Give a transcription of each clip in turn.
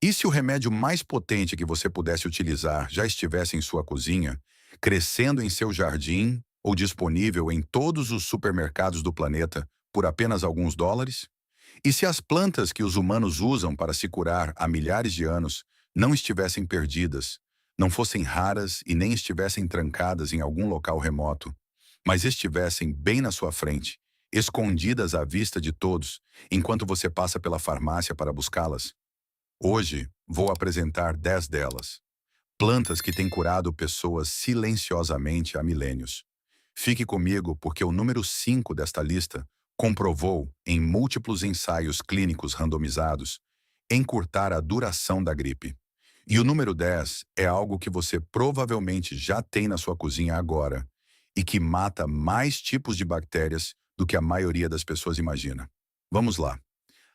E se o remédio mais potente que você pudesse utilizar já estivesse em sua cozinha, crescendo em seu jardim ou disponível em todos os supermercados do planeta por apenas alguns dólares? E se as plantas que os humanos usam para se curar há milhares de anos não estivessem perdidas, não fossem raras e nem estivessem trancadas em algum local remoto, mas estivessem bem na sua frente, escondidas à vista de todos, enquanto você passa pela farmácia para buscá-las? Hoje, vou apresentar 10 delas. Plantas que têm curado pessoas silenciosamente há milênios. Fique comigo porque o número 5 desta lista comprovou, em múltiplos ensaios clínicos randomizados, encurtar a duração da gripe. E o número 10 é algo que você provavelmente já tem na sua cozinha agora e que mata mais tipos de bactérias do que a maioria das pessoas imagina. Vamos lá.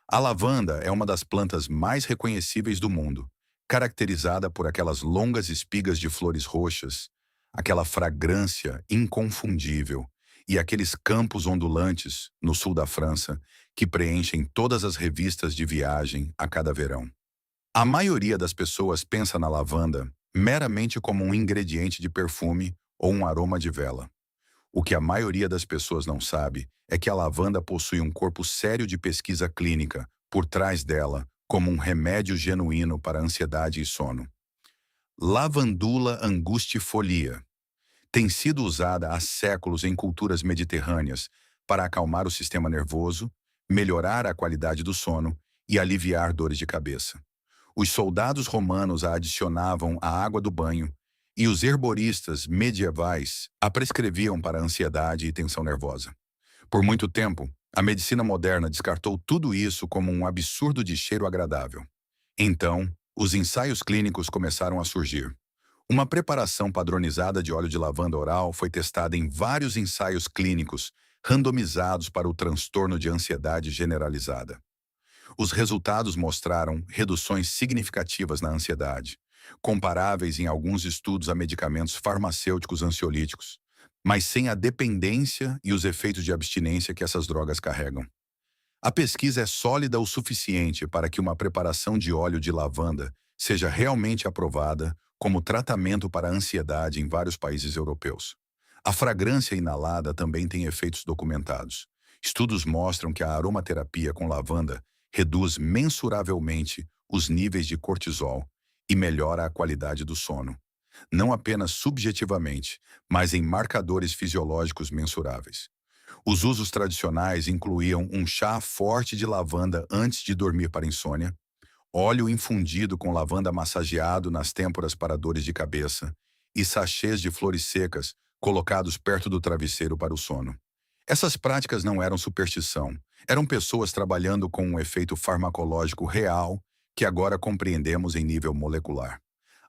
A lavanda é uma das plantas mais reconhecíveis do mundo, caracterizada por aquelas longas espigas de flores roxas, aquela fragrância inconfundível e aqueles campos ondulantes no sul da França que preenchem todas as revistas de viagem a cada verão. A maioria das pessoas pensa na lavanda meramente como um ingrediente de perfume ou um aroma de vela. O que a maioria das pessoas não sabe é que a lavanda possui um corpo sério de pesquisa clínica por trás dela, como um remédio genuíno para ansiedade e sono. Lavandula angustifolia tem sido usada há séculos em culturas mediterrâneas para acalmar o sistema nervoso, melhorar a qualidade do sono e aliviar dores de cabeça. Os soldados romanos a adicionavam à água do banho e os herboristas medievais a prescreviam para ansiedade e tensão nervosa. Por muito tempo, a medicina moderna descartou tudo isso como um absurdo de cheiro agradável. Então, os ensaios clínicos começaram a surgir. Uma preparação padronizada de óleo de lavanda oral foi testada em vários ensaios clínicos randomizados para o transtorno de ansiedade generalizada. Os resultados mostraram reduções significativas na ansiedade, comparáveis em alguns estudos a medicamentos farmacêuticos ansiolíticos, mas sem a dependência e os efeitos de abstinência que essas drogas carregam. A pesquisa é sólida o suficiente para que uma preparação de óleo de lavanda seja realmente aprovada como tratamento para a ansiedade em vários países europeus. A fragrância inalada também tem efeitos documentados. Estudos mostram que a aromaterapia com lavanda reduz mensuravelmente os níveis de cortisol e melhora a qualidade do sono, não apenas subjetivamente, mas em marcadores fisiológicos mensuráveis. Os usos tradicionais incluíam um chá forte de lavanda antes de dormir para insônia, óleo infundido com lavanda massageado nas têmporas para dores de cabeça e sachês de flores secas colocados perto do travesseiro para o sono. Essas práticas não eram superstição, eram pessoas trabalhando com um efeito farmacológico real que agora compreendemos em nível molecular.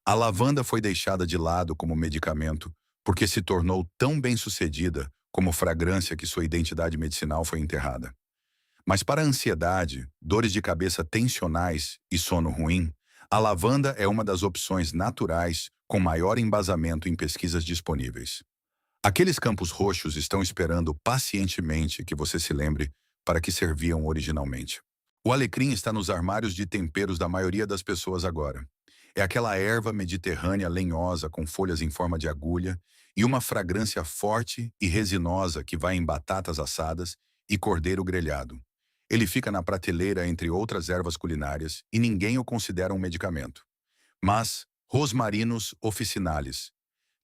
A lavanda foi deixada de lado como medicamento porque se tornou tão bem-sucedida como fragrância que sua identidade medicinal foi enterrada. Mas para a ansiedade, dores de cabeça tensionais e sono ruim, a lavanda é uma das opções naturais com maior embasamento em pesquisas disponíveis. Aqueles campos roxos estão esperando pacientemente que você se lembre para que serviam originalmente. O alecrim está nos armários de temperos da maioria das pessoas agora. É aquela erva mediterrânea lenhosa com folhas em forma de agulha e uma fragrância forte e resinosa que vai em batatas assadas e cordeiro grelhado. Ele fica na prateleira entre outras ervas culinárias e ninguém o considera um medicamento. Mas Rosmarinus officinalis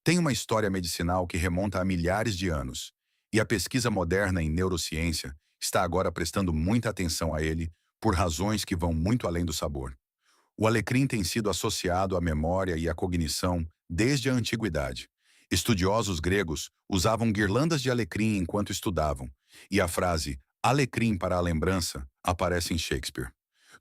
tem uma história medicinal que remonta a milhares de anos, e a pesquisa moderna em neurociência está agora prestando muita atenção a ele por razões que vão muito além do sabor. O alecrim tem sido associado à memória e à cognição desde a antiguidade. Estudiosos gregos usavam guirlandas de alecrim enquanto estudavam, e a frase alecrim para a lembrança aparece em Shakespeare.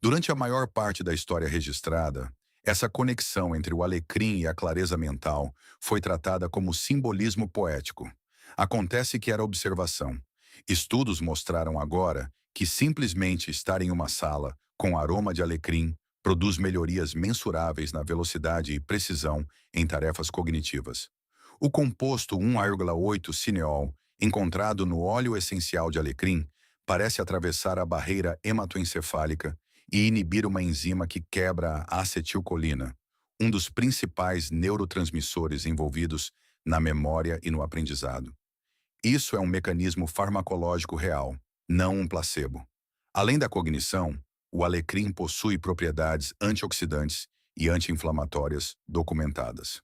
Durante a maior parte da história registrada, essa conexão entre o alecrim e a clareza mental foi tratada como simbolismo poético. Acontece que era observação. Estudos mostraram agora que simplesmente estar em uma sala com aroma de alecrim produz melhorias mensuráveis na velocidade e precisão em tarefas cognitivas. O composto 1,8-cineol, encontrado no óleo essencial de alecrim, parece atravessar a barreira hematoencefálica e inibir uma enzima que quebra a acetilcolina, um dos principais neurotransmissores envolvidos na memória e no aprendizado. Isso é um mecanismo farmacológico real, não um placebo. Além da cognição, o alecrim possui propriedades antioxidantes e anti-inflamatórias documentadas.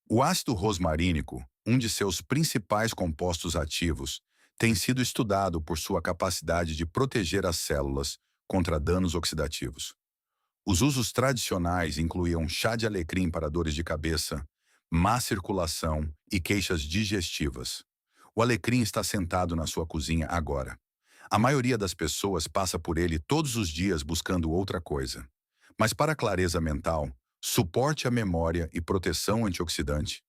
O ácido rosmarínico, um de seus principais compostos ativos, tem sido estudado por sua capacidade de proteger as células contra danos oxidativos. Os usos tradicionais incluíam chá de alecrim para dores de cabeça, má circulação e queixas digestivas. O alecrim está sentado na sua cozinha agora. A maioria das pessoas passa por ele todos os dias buscando outra coisa. Mas para a clareza mental, suporte à memória e proteção antioxidante,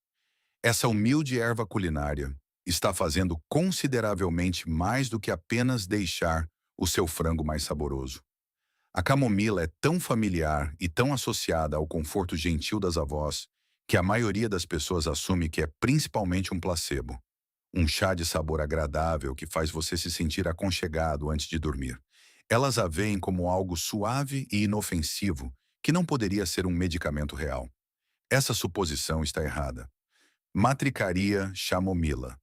essa humilde erva culinária está fazendo consideravelmente mais do que apenas deixar o seu frango mais saboroso. A camomila é tão familiar e tão associada ao conforto gentil das avós que a maioria das pessoas assume que é principalmente um placebo. Um chá de sabor agradável que faz você se sentir aconchegado antes de dormir. Elas a veem como algo suave e inofensivo que não poderia ser um medicamento real. Essa suposição está errada. Matricaria chamomila.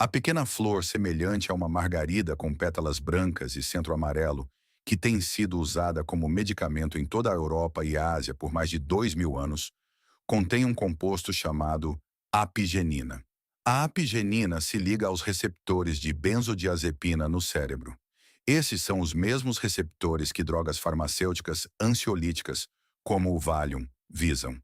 A pequena flor semelhante a uma margarida com pétalas brancas e centro amarelo, que tem sido usada como medicamento em toda a Europa e Ásia por mais de 2000 anos, contém um composto chamado apigenina. A apigenina se liga aos receptores de benzodiazepina no cérebro. Esses são os mesmos receptores que drogas farmacêuticas ansiolíticas, como o Valium, visam.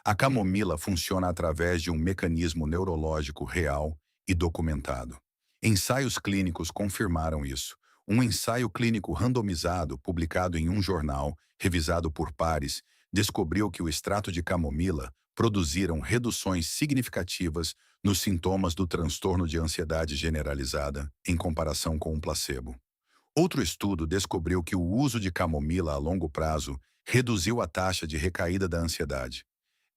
A camomila funciona através de um mecanismo neurológico real e documentado. Ensaios clínicos confirmaram isso. Um ensaio clínico randomizado, publicado em um jornal, revisado por pares, descobriu que o extrato de camomila produziram reduções significativas nos sintomas do transtorno de ansiedade generalizada, em comparação com um placebo. Outro estudo descobriu que o uso de camomila a longo prazo reduziu a taxa de recaída da ansiedade.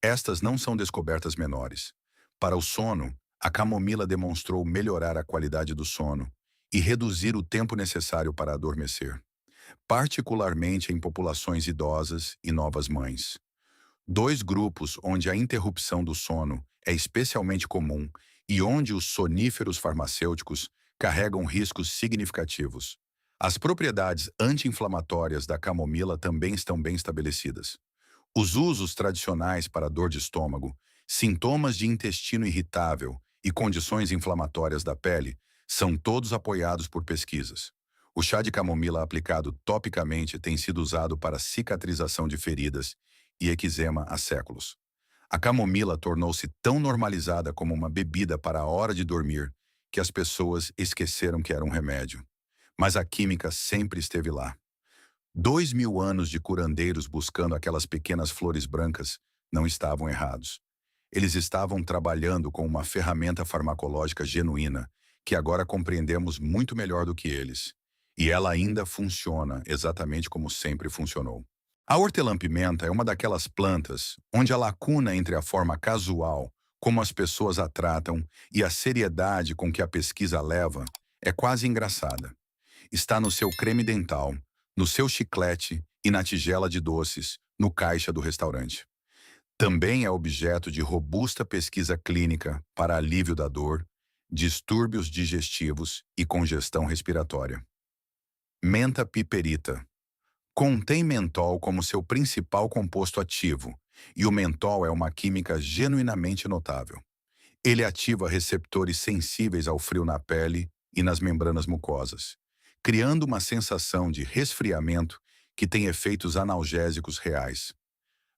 Estas não são descobertas menores. Para o sono, a camomila demonstrou melhorar a qualidade do sono e reduzir o tempo necessário para adormecer, particularmente em populações idosas e novas mães. Dois grupos onde a interrupção do sono é especialmente comum e onde os soníferos farmacêuticos carregam riscos significativos. As propriedades anti-inflamatórias da camomila também estão bem estabelecidas. Os usos tradicionais para dor de estômago, sintomas de intestino irritável e condições inflamatórias da pele são todos apoiados por pesquisas. O chá de camomila aplicado topicamente tem sido usado para cicatrização de feridas e eczema há séculos. A camomila tornou-se tão normalizada como uma bebida para a hora de dormir que as pessoas esqueceram que era um remédio. Mas a química sempre esteve lá. 2000 anos de curandeiros buscando aquelas pequenas flores brancas não estavam errados. Eles estavam trabalhando com uma ferramenta farmacológica genuína, que agora compreendemos muito melhor do que eles. E ela ainda funciona exatamente como sempre funcionou. A hortelã-pimenta é uma daquelas plantas onde a lacuna entre a forma casual, como as pessoas a tratam, e a seriedade com que a pesquisa a leva, é quase engraçada. Está no seu creme dental, no seu chiclete e na tigela de doces, no caixa do restaurante. Também é objeto de robusta pesquisa clínica para alívio da dor, distúrbios digestivos e congestão respiratória. Menta piperita. Contém mentol como seu principal composto ativo, e o mentol é uma química genuinamente notável. Ele ativa receptores sensíveis ao frio na pele e nas membranas mucosas, criando uma sensação de resfriamento que tem efeitos analgésicos reais.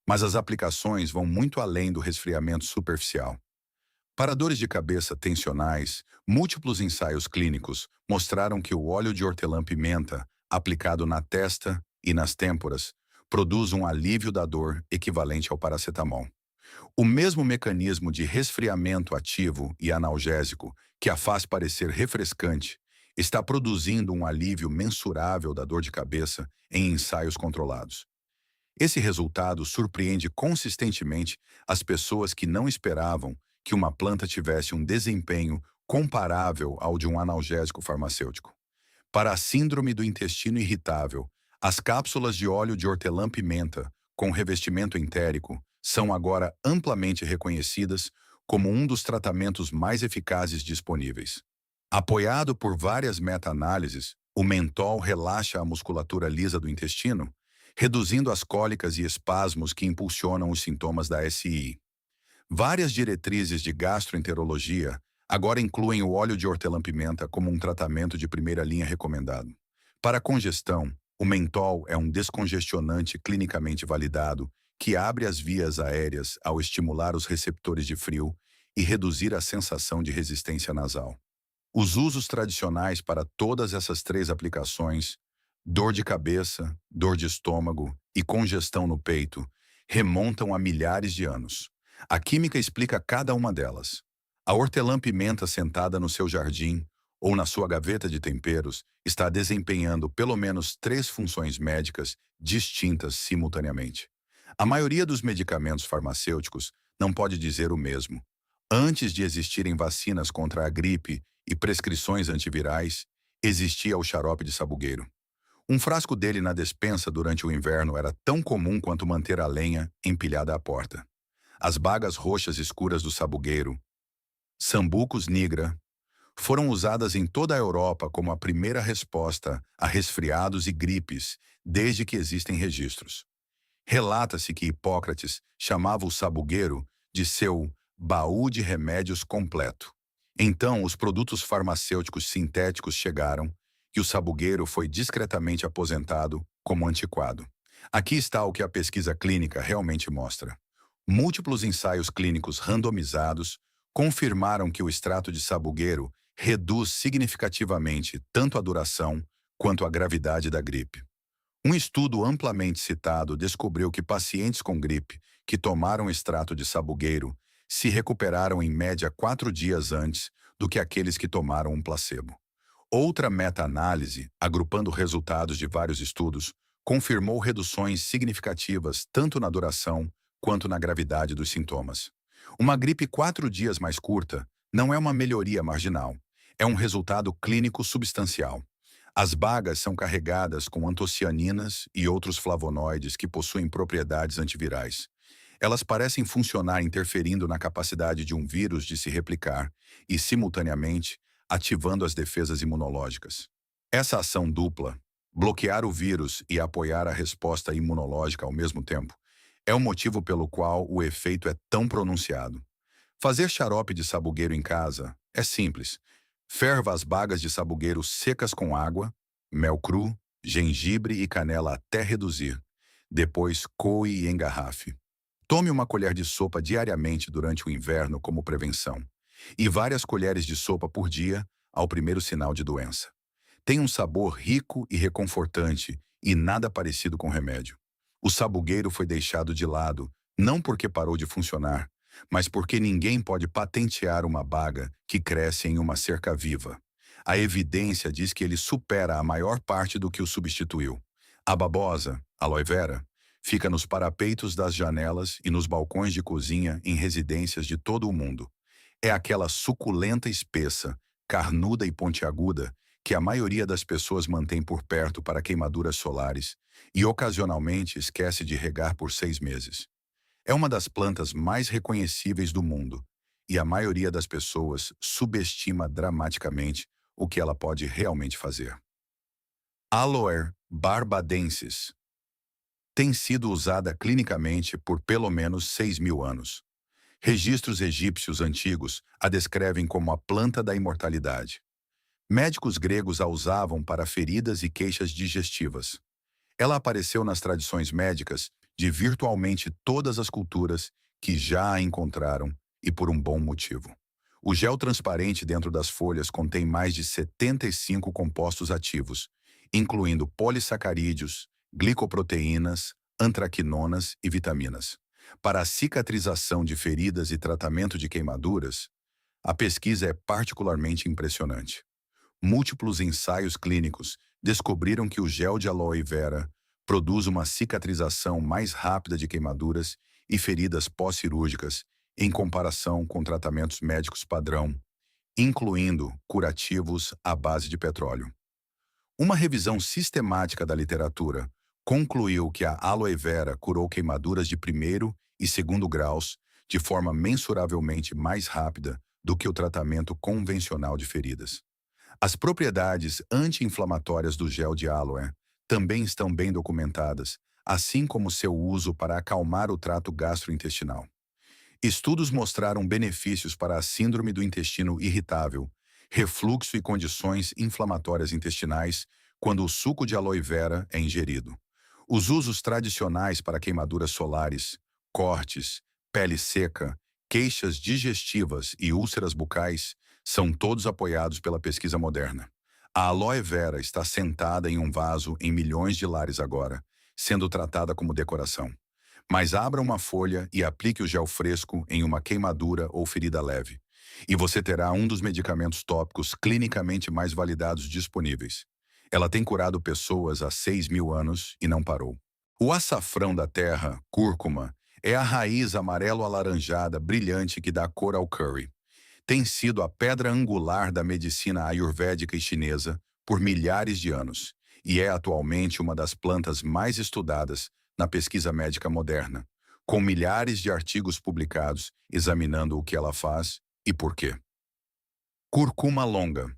Mas as aplicações vão muito além do resfriamento superficial. Para dores de cabeça tensionais, múltiplos ensaios clínicos mostraram que o óleo de hortelã-pimenta, aplicado na testa e nas têmporas, produz um alívio da dor equivalente ao paracetamol. O mesmo mecanismo de resfriamento ativo e analgésico que a faz parecer refrescante está produzindo um alívio mensurável da dor de cabeça em ensaios controlados. Esse resultado surpreende consistentemente as pessoas que não esperavam que uma planta tivesse um desempenho comparável ao de um analgésico farmacêutico. Para a síndrome do intestino irritável, As cápsulas de óleo de hortelã-pimenta, com revestimento entérico, são agora amplamente reconhecidas como um dos tratamentos mais eficazes disponíveis. Apoiado por várias meta-análises, o mentol relaxa a musculatura lisa do intestino, reduzindo as cólicas e espasmos que impulsionam os sintomas da SI. Várias diretrizes de gastroenterologia agora incluem o óleo de hortelã-pimenta como um tratamento de primeira linha recomendado. Para congestão, o mentol é um descongestionante clinicamente validado que abre as vias aéreas ao estimular os receptores de frio e reduzir a sensação de resistência nasal. Os usos tradicionais para todas essas três aplicações, dor de cabeça, dor de estômago e congestão no peito, remontam a milhares de anos. A química explica cada uma delas. A hortelã-pimenta sentada no seu jardim ou na sua gaveta de temperos está desempenhando pelo menos três funções médicas distintas simultaneamente. A maioria dos medicamentos farmacêuticos não pode dizer o mesmo. Antes de existirem vacinas contra a gripe e prescrições antivirais, existia o xarope de sabugueiro. Um frasco dele na despensa durante o inverno era tão comum quanto manter a lenha empilhada à porta. As bagas roxas escuras do sabugueiro, Sambucus nigra, foram usadas em toda a Europa como a primeira resposta a resfriados e gripes, desde que existem registros. Relata-se que Hipócrates chamava o sabugueiro de seu baú de remédios completo. Então, os produtos farmacêuticos sintéticos chegaram e o sabugueiro foi discretamente aposentado como antiquado. Aqui está o que a pesquisa clínica realmente mostra. Múltiplos ensaios clínicos randomizados confirmaram que o extrato de sabugueiro reduz significativamente tanto a duração quanto a gravidade da gripe. Um estudo amplamente citado descobriu que pacientes com gripe que tomaram extrato de sabugueiro se recuperaram em média 4 dias antes do que aqueles que tomaram um placebo. Outra meta-análise, agrupando resultados de vários estudos, confirmou reduções significativas tanto na duração quanto na gravidade dos sintomas. Uma gripe 4 dias mais curta não é uma melhoria marginal, é um resultado clínico substancial. As bagas são carregadas com antocianinas e outros flavonoides que possuem propriedades antivirais. Elas parecem funcionar interferindo na capacidade de um vírus de se replicar e, simultaneamente, ativando as defesas imunológicas. Essa ação dupla, bloquear o vírus e apoiar a resposta imunológica ao mesmo tempo, é o motivo pelo qual o efeito é tão pronunciado. Fazer xarope de sabugueiro em casa é simples. Ferva as bagas de sabugueiro secas com água, mel cru, gengibre e canela até reduzir. Depois coe e engarrafe. Tome uma colher de sopa diariamente durante o inverno como prevenção, e várias colheres de sopa por dia ao primeiro sinal de doença. Tem um sabor rico e reconfortante e nada parecido com remédio. O sabugueiro foi deixado de lado, não porque parou de funcionar, mas porque ninguém pode patentear uma baga que cresce em uma cerca viva. A evidência diz que ele supera a maior parte do que o substituiu. A babosa, aloe vera, fica nos parapeitos das janelas e nos balcões de cozinha em residências de todo o mundo. É aquela suculenta espessa, carnuda e pontiaguda que a maioria das pessoas mantém por perto para queimaduras solares e ocasionalmente esquece de regar por 6 meses. É uma das plantas mais reconhecíveis do mundo e a maioria das pessoas subestima dramaticamente o que ela pode realmente fazer. Aloe barbadensis tem sido usada clinicamente por pelo menos 6.000 anos. Registros egípcios antigos a descrevem como a planta da imortalidade. Médicos gregos a usavam para feridas e queixas digestivas. Ela apareceu nas tradições médicas de virtualmente todas as culturas que já a encontraram, e por um bom motivo. O gel transparente dentro das folhas contém mais de 75 compostos ativos, incluindo polissacarídeos, glicoproteínas, antraquinonas e vitaminas. Para a cicatrização de feridas e tratamento de queimaduras, a pesquisa é particularmente impressionante. Múltiplos ensaios clínicos descobriram que o gel de aloe vera produz uma cicatrização mais rápida de queimaduras e feridas pós-cirúrgicas em comparação com tratamentos médicos padrão, incluindo curativos à base de petróleo. Uma revisão sistemática da literatura concluiu que a aloe vera curou queimaduras de primeiro e segundo graus de forma mensuravelmente mais rápida do que o tratamento convencional de feridas. As propriedades anti-inflamatórias do gel de aloe também estão bem documentadas, assim como seu uso para acalmar o trato gastrointestinal. Estudos mostraram benefícios para a síndrome do intestino irritável, refluxo e condições inflamatórias intestinais quando o suco de aloe vera é ingerido. Os usos tradicionais para queimaduras solares, cortes, pele seca, queixas digestivas e úlceras bucais são todos apoiados pela pesquisa moderna. A aloe vera está sentada em um vaso em milhões de lares agora, sendo tratada como decoração. Mas abra uma folha e aplique o gel fresco em uma queimadura ou ferida leve. E você terá um dos medicamentos tópicos clinicamente mais validados disponíveis. Ela tem curado pessoas há 6.000 anos e não parou. O açafrão da terra, cúrcuma, é a raiz amarelo-alaranjada brilhante que dá cor ao curry. Tem sido a pedra angular da medicina ayurvédica e chinesa por milhares de anos e é atualmente uma das plantas mais estudadas na pesquisa médica moderna, com milhares de artigos publicados examinando o que ela faz e por quê. Curcuma longa.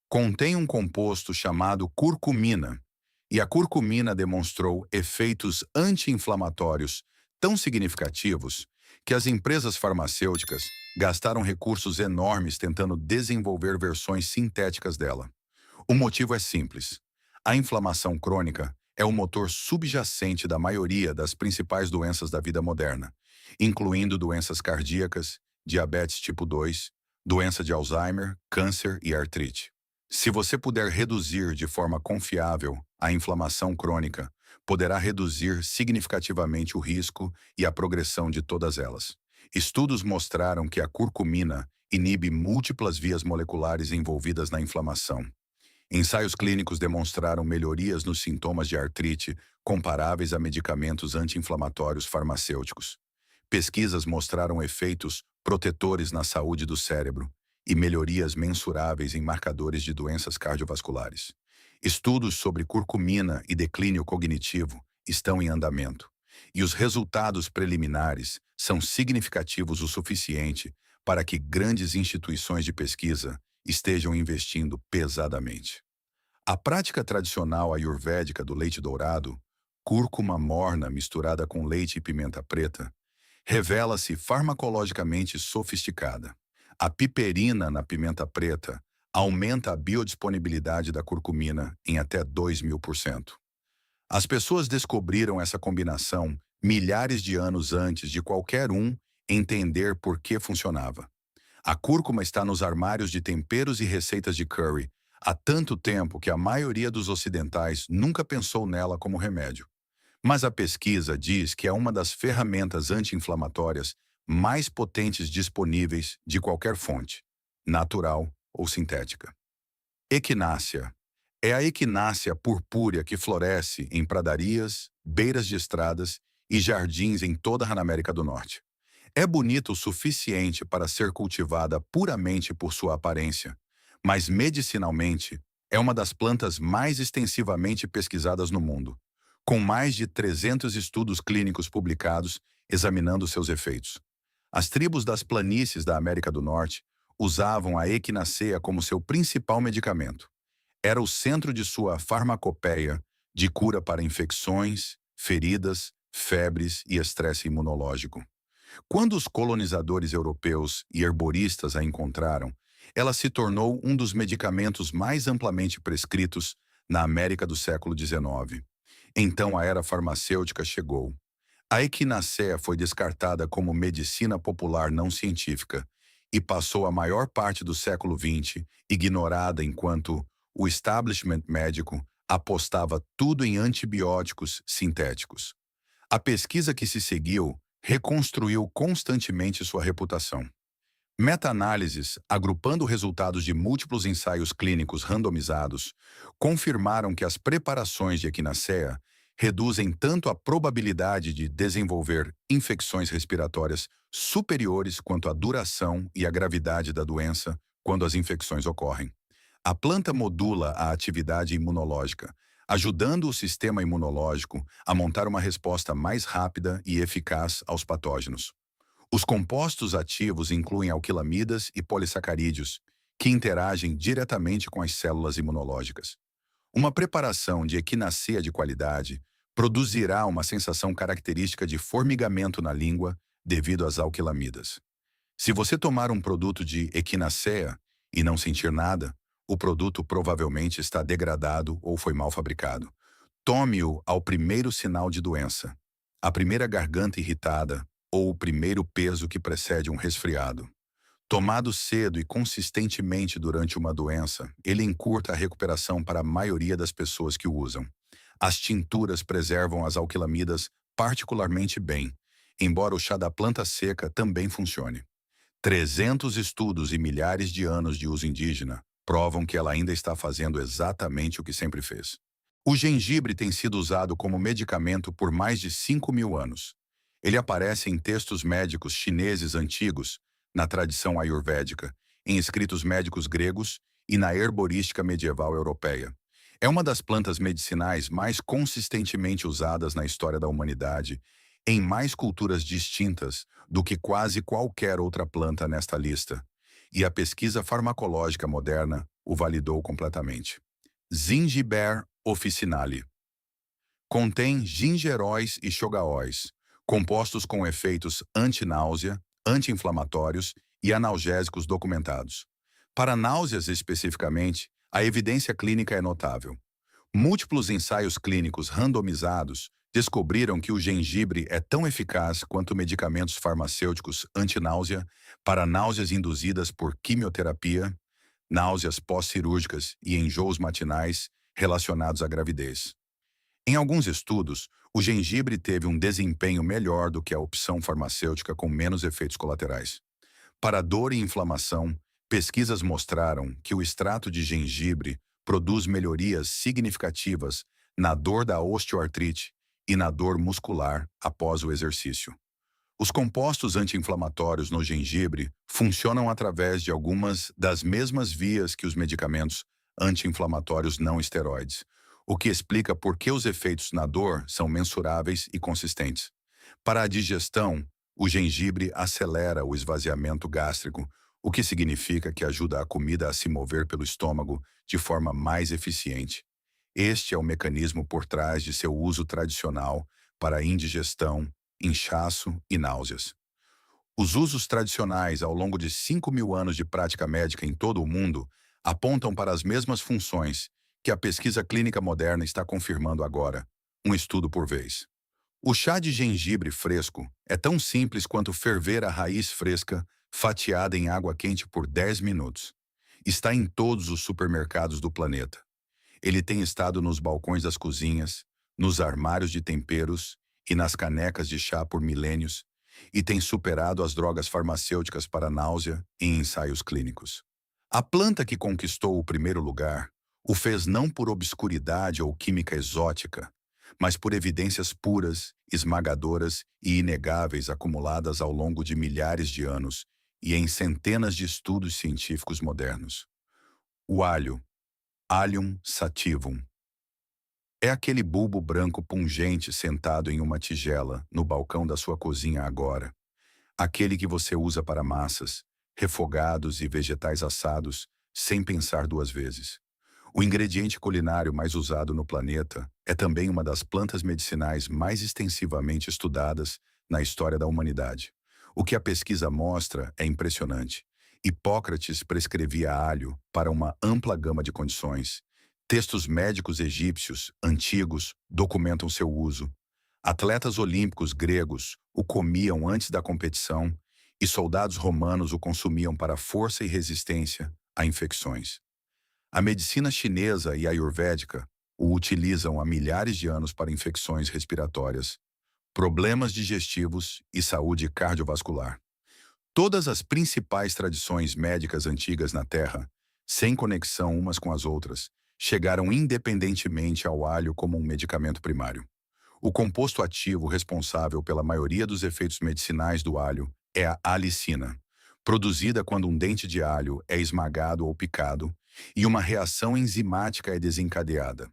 Contém um composto chamado curcumina, e a curcumina demonstrou efeitos anti-inflamatórios tão significativos que as empresas farmacêuticas gastaram recursos enormes tentando desenvolver versões sintéticas dela. O motivo é simples. A inflamação crônica é o motor subjacente da maioria das principais doenças da vida moderna, incluindo doenças cardíacas, diabetes tipo 2, doença de Alzheimer, câncer e artrite. Se você puder reduzir de forma confiável a inflamação crônica, poderá reduzir significativamente o risco e a progressão de todas elas. Estudos mostraram que a curcumina inibe múltiplas vias moleculares envolvidas na inflamação. Ensaios clínicos demonstraram melhorias nos sintomas de artrite comparáveis a medicamentos anti-inflamatórios farmacêuticos. Pesquisas mostraram efeitos protetores na saúde do cérebro e melhorias mensuráveis em marcadores de doenças cardiovasculares. Estudos sobre curcumina e declínio cognitivo estão em andamento, e os resultados preliminares são significativos o suficiente para que grandes instituições de pesquisa estejam investindo pesadamente. A prática tradicional ayurvédica do leite dourado, cúrcuma morna misturada com leite e pimenta preta, revela-se farmacologicamente sofisticada. A piperina na pimenta preta aumenta a biodisponibilidade da curcumina em até 2.000%. As pessoas descobriram essa combinação milhares de anos antes de qualquer um entender por que funcionava. A cúrcuma está nos armários de temperos e receitas de curry há tanto tempo que a maioria dos ocidentais nunca pensou nela como remédio. Mas a pesquisa diz que é uma das ferramentas anti-inflamatórias mais potentes disponíveis de qualquer fonte, natural ou sintética. Equinácea. É a equinácea purpúrea que floresce em pradarias, beiras de estradas e jardins em toda a América do Norte. É bonita o suficiente para ser cultivada puramente por sua aparência, mas medicinalmente é uma das plantas mais extensivamente pesquisadas no mundo, com mais de 300 estudos clínicos publicados examinando seus efeitos. As tribos das planícies da América do Norte usavam a equinacea como seu principal medicamento. Era o centro de sua farmacopeia de cura para infecções, feridas, febres e estresse imunológico. Quando os colonizadores europeus e herboristas a encontraram, ela se tornou um dos medicamentos mais amplamente prescritos na América do século XIX. Então a era farmacêutica chegou. A equinacea foi descartada como medicina popular não científica e passou a maior parte do século XX ignorada enquanto o establishment médico apostava tudo em antibióticos sintéticos. A pesquisa que se seguiu reconstruiu constantemente sua reputação. Meta-análises, agrupando resultados de múltiplos ensaios clínicos randomizados, confirmaram que as preparações de equinacea reduzem tanto a probabilidade de desenvolver infecções respiratórias superiores quanto a duração e a gravidade da doença quando as infecções ocorrem. A planta modula a atividade imunológica, ajudando o sistema imunológico a montar uma resposta mais rápida e eficaz aos patógenos. Os compostos ativos incluem alquilamidas e polissacarídeos, que interagem diretamente com as células imunológicas. Uma preparação de equinaceia de qualidade produzirá uma sensação característica de formigamento na língua devido às alquilamidas. Se você tomar um produto de equinaceia e não sentir nada, o produto provavelmente está degradado ou foi mal fabricado. Tome-o ao primeiro sinal de doença, a primeira garganta irritada ou o primeiro peso que precede um resfriado. Tomado cedo e consistentemente durante uma doença, ele encurta a recuperação para a maioria das pessoas que o usam. As tinturas preservam as alquilamidas particularmente bem, embora o chá da planta seca também funcione. 300 estudos e milhares de anos de uso indígena provam que ela ainda está fazendo exatamente o que sempre fez. O gengibre tem sido usado como medicamento por mais de 5.000 anos. Ele aparece em textos médicos chineses antigos, na tradição ayurvédica, em escritos médicos gregos e na herborística medieval europeia. É uma das plantas medicinais mais consistentemente usadas na história da humanidade, em mais culturas distintas do que quase qualquer outra planta nesta lista, e a pesquisa farmacológica moderna o validou completamente. Zingiber officinale. Contém gingeróis e xogaóis, compostos com efeitos anti-náusea, anti-inflamatórios e analgésicos documentados. Para náuseas especificamente, a evidência clínica é notável. Múltiplos ensaios clínicos randomizados descobriram que o gengibre é tão eficaz quanto medicamentos farmacêuticos anti-náusea para náuseas induzidas por quimioterapia, náuseas pós-cirúrgicas e enjoos matinais relacionados à gravidez. Em alguns estudos, o gengibre teve um desempenho melhor do que a opção farmacêutica com menos efeitos colaterais. Para dor e inflamação, pesquisas mostraram que o extrato de gengibre produz melhorias significativas na dor da osteoartrite e na dor muscular após o exercício. Os compostos anti-inflamatórios no gengibre funcionam através de algumas das mesmas vias que os medicamentos anti-inflamatórios não esteroides, o que explica por que os efeitos na dor são mensuráveis e consistentes. Para a digestão, o gengibre acelera o esvaziamento gástrico, o que significa que ajuda a comida a se mover pelo estômago de forma mais eficiente. Este é o mecanismo por trás de seu uso tradicional para indigestão, inchaço e náuseas. Os usos tradicionais ao longo de 5.000 anos de prática médica em todo o mundo apontam para as mesmas funções que a pesquisa clínica moderna está confirmando agora, um estudo por vez. O chá de gengibre fresco é tão simples quanto ferver a raiz fresca fatiada em água quente por 10 minutos. Está em todos os supermercados do planeta. Ele tem estado nos balcões das cozinhas, nos armários de temperos e nas canecas de chá por milênios, e tem superado as drogas farmacêuticas para náusea em ensaios clínicos. A planta que conquistou o primeiro lugar o fez não por obscuridade ou química exótica, mas por evidências puras, esmagadoras e inegáveis acumuladas ao longo de milhares de anos e em centenas de estudos científicos modernos. O alho, Allium sativum, é aquele bulbo branco pungente sentado em uma tigela no balcão da sua cozinha agora. Aquele que você usa para massas, refogados e vegetais assados, sem pensar duas vezes. O ingrediente culinário mais usado no planeta é também uma das plantas medicinais mais extensivamente estudadas na história da humanidade. O que a pesquisa mostra é impressionante. Hipócrates prescrevia alho para uma ampla gama de condições. Textos médicos egípcios, antigos, documentam seu uso. Atletas olímpicos gregos o comiam antes da competição e soldados romanos o consumiam para força e resistência a infecções. A medicina chinesa e ayurvédica o utilizam há milhares de anos para infecções respiratórias, problemas digestivos e saúde cardiovascular. Todas as principais tradições médicas antigas na Terra, sem conexão umas com as outras, chegaram independentemente ao alho como um medicamento primário. O composto ativo responsável pela maioria dos efeitos medicinais do alho é a alicina, produzida quando um dente de alho é esmagado ou picado e uma reação enzimática é desencadeada.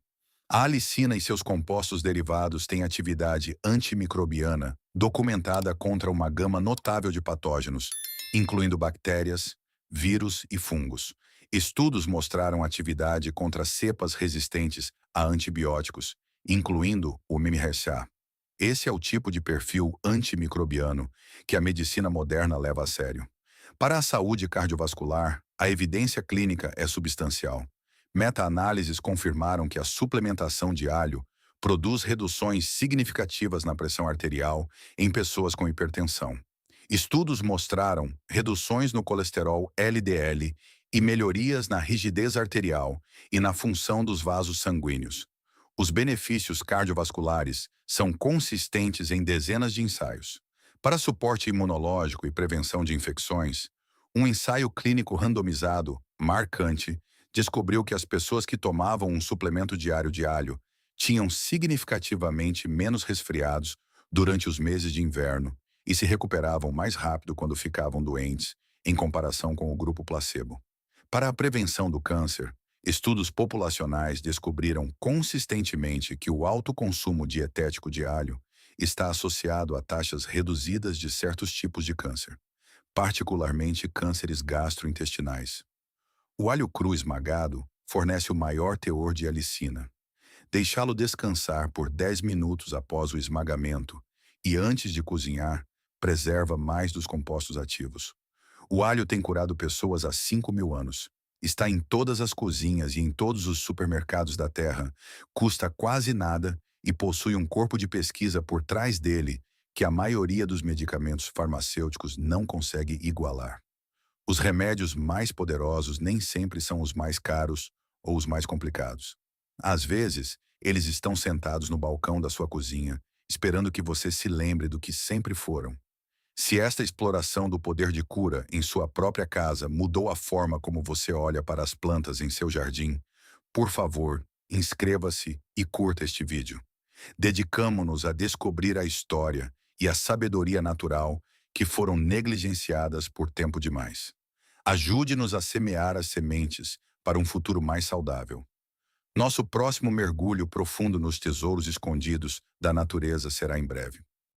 A alicina e seus compostos derivados têm atividade antimicrobiana documentada contra uma gama notável de patógenos, incluindo bactérias, vírus e fungos. Estudos mostraram atividade contra cepas resistentes a antibióticos, incluindo o MRSA. Esse é o tipo de perfil antimicrobiano que a medicina moderna leva a sério. Para a saúde cardiovascular, a evidência clínica é substancial. Meta-análises confirmaram que a suplementação de alho produz reduções significativas na pressão arterial em pessoas com hipertensão. Estudos mostraram reduções no colesterol LDL e melhorias na rigidez arterial e na função dos vasos sanguíneos. Os benefícios cardiovasculares são consistentes em dezenas de ensaios. Para suporte imunológico e prevenção de infecções, um ensaio clínico randomizado, marcante, descobriu que as pessoas que tomavam um suplemento diário de alho tinham significativamente menos resfriados durante os meses de inverno e se recuperavam mais rápido quando ficavam doentes, em comparação com o grupo placebo. Para a prevenção do câncer, estudos populacionais descobriram consistentemente que o alto consumo dietético de alho está associado a taxas reduzidas de certos tipos de câncer, particularmente cânceres gastrointestinais. O alho cru esmagado fornece o maior teor de alicina. Deixá-lo descansar por 10 minutos após o esmagamento e antes de cozinhar preserva mais dos compostos ativos. O alho tem curado pessoas há 5.000 anos. Está em todas as cozinhas e em todos os supermercados da Terra, custa quase nada e possui um corpo de pesquisa por trás dele que a maioria dos medicamentos farmacêuticos não consegue igualar. Os remédios mais poderosos nem sempre são os mais caros ou os mais complicados. Às vezes, eles estão sentados no balcão da sua cozinha, esperando que você se lembre do que sempre foram. Se esta exploração do poder de cura em sua própria casa mudou a forma como você olha para as plantas em seu jardim, por favor, inscreva-se e curta este vídeo. Dedicamo-nos a descobrir a história e a sabedoria natural que foram negligenciadas por tempo demais. Ajude-nos a semear as sementes para um futuro mais saudável. Nosso próximo mergulho profundo nos tesouros escondidos da natureza será em breve.